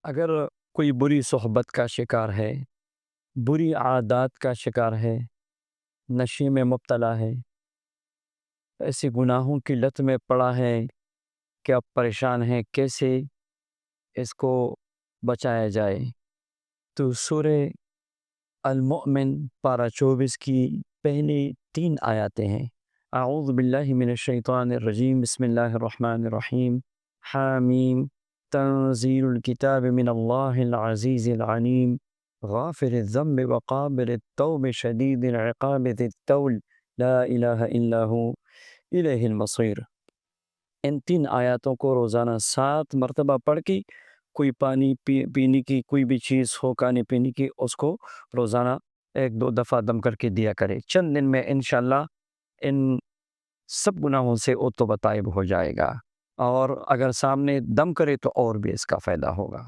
اگر کوئی بری صحبت کا شکار ہے، بری عادات کا شکار ہے، نشے میں مبتلا ہے، ایسے گناہوں کی لت میں پڑا ہے کہ اب پریشان ہے کیسے اس کو بچایا جائے، تو سورہ المؤمن پارہ 24 کی پہلی 3 آیاتیں ہیں۔ اعوذ باللہ من الشیطان الرجیم، بسم اللہ الرحمن الرحیم، حامیم تنزیل الکتاب من اللہ العزیز العلیم، غافر الذنب وقابل التوب شدید العقاب ذی الطول لا الہ الا ہو الیہ المصیر۔ ان 3 آیاتوں کو روزانہ 7 مرتبہ پڑھ کے کوئی پانی پینے کی کوئی بھی چیز ہو کھانے پینے کی، اس کو روزانہ 1-2 دفعہ دم کر کے دیا کرے۔ چند دن میں انشاءاللہ ان سب گناہوں سے وہ توبہ طائب ہو جائے گا، اور اگر سامنے دم کرے تو اور بھی اس کا فائدہ ہوگا۔